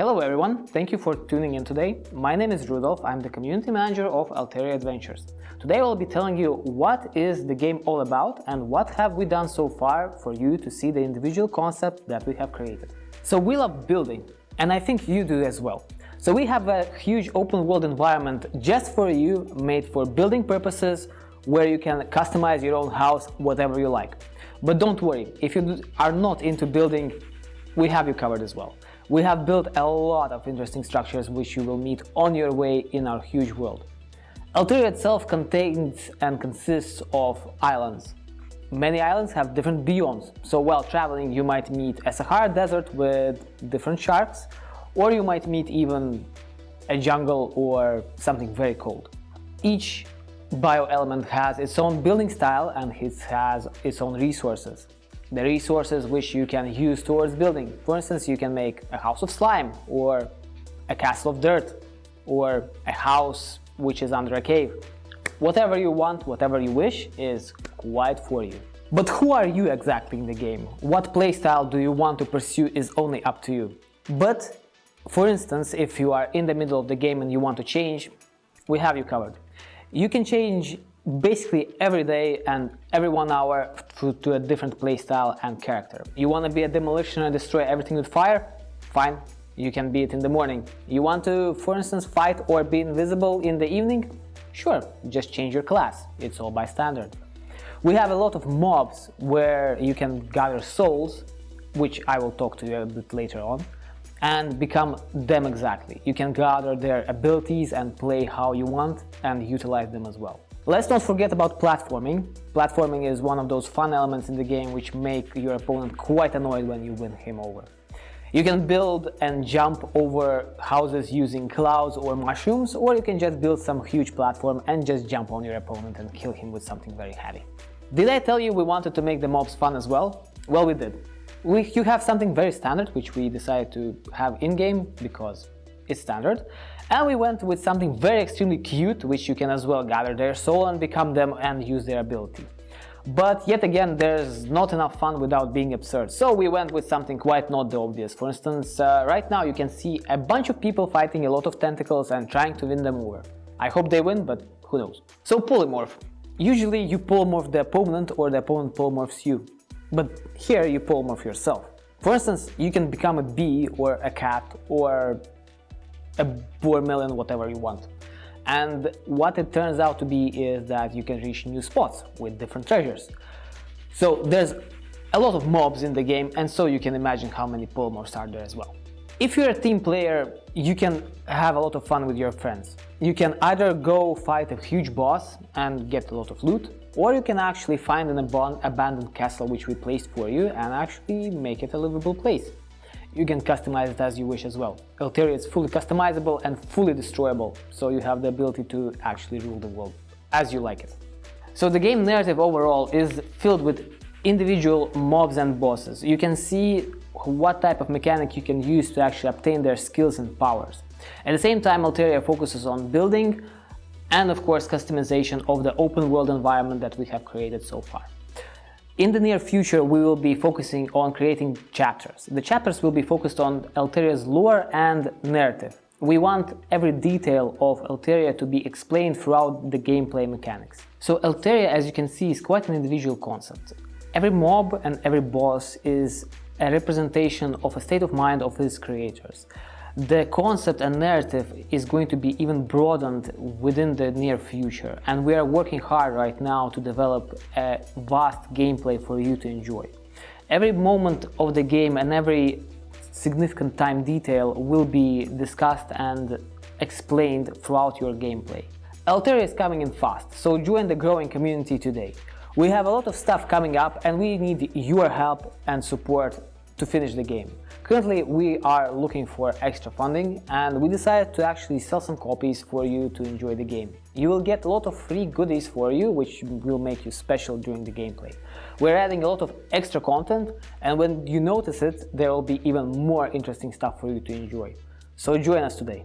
Hello everyone, thank you for tuning in today. My name is Rudolf, I'm the community manager of Elteria Adventures. Today I will be telling you what is the game all about and what have we done so far for you to see the individual concept that we have created. So we love building, and I think you do as well. So we have a huge open world environment just for you, made for building purposes, where you can customize your own house whatever you like. But don't worry, if you are not into building, we have you covered as well. We have built a lot of interesting structures which you will meet on your way in our huge world. Elteria itself contains and consists of islands. Many islands have different biomes, so while traveling you might meet a Sahara desert with different sharks, or you might meet even a jungle or something very cold. Each bio-element has its own building style and it has its own resources. The resources which you can use towards building. For instance, you can make a house of slime, or a castle of dirt, or a house which is under a cave. Whatever you want, whatever you wish is quite for you. But who are you exactly in the game? What playstyle do you want to pursue is only up to you. But for instance, if you are in the middle of the game and you want to change, we have you covered. You can change basically every day and every 1 hour to a different playstyle and character. You want to be a demolitioner and destroy everything with fire? Fine, you can be it in the morning. You want to, for instance, fight or be invisible in the evening? Sure, just change your class. It's all by standard. We have a lot of mobs where you can gather souls, which I will talk to you a bit later on, and become them exactly. You can gather their abilities and play how you want and utilize them as well. Let's not forget about platforming. Platforming is one of those fun elements in the game which make your opponent quite annoyed when you win him over. You can build and jump over houses using clouds or mushrooms, or you can just build some huge platform and just jump on your opponent and kill him with something very heavy. Did I tell you we wanted to make the mobs fun as well? Well, we did. You have something very standard, which we decided to have in-game because it's standard, and we went with something very extremely cute, which you can as well gather their soul and become them and use their ability. But yet again, there's not enough fun without being absurd, so we went with something quite not the obvious. For instance, right now you can see a bunch of people fighting a lot of tentacles and trying to win them over. I hope they win, but who knows. So polymorph. Usually you polymorph the opponent or the opponent polymorphs you. But here you polymorph yourself. For instance, you can become a bee or a cat or a boar melon, whatever you want. And what it turns out to be is that you can reach new spots with different treasures. So there's a lot of mobs in the game, and so you can imagine how many polymorphs are there as well. If you're a team player, you can have a lot of fun with your friends. You can either go fight a huge boss and get a lot of loot, or you can actually find an abandoned castle which we placed for you and actually make it a livable place. You can customize it as you wish as well. Elteria is fully customizable and fully destroyable, so you have the ability to actually rule the world as you like it. So the game narrative overall is filled with individual mobs and bosses. You can see what type of mechanic you can use to actually obtain their skills and powers. At the same time, Elteria focuses on building and of course customization of the open world environment that we have created so far. In the near future, we will be focusing on creating chapters. The chapters will be focused on Elteria's lore and narrative. We want every detail of Elteria to be explained throughout the gameplay mechanics. So Elteria, as you can see, is quite an individual concept. Every mob and every boss is a representation of a state of mind of its creators. The concept and narrative is going to be even broadened within the near future, and we are working hard right now to develop a vast gameplay for you to enjoy. Every moment of the game and every significant time detail will be discussed and explained throughout your gameplay. Elteria is coming in fast, so join the growing community today. We have a lot of stuff coming up and we need your help and support to finish the game. Currently, we are looking for extra funding and we decided to actually sell some copies for you to enjoy the game. You will get a lot of free goodies for you, which will make you special during the gameplay. We're adding a lot of extra content, and when you notice it, there will be even more interesting stuff for you to enjoy. So join us today.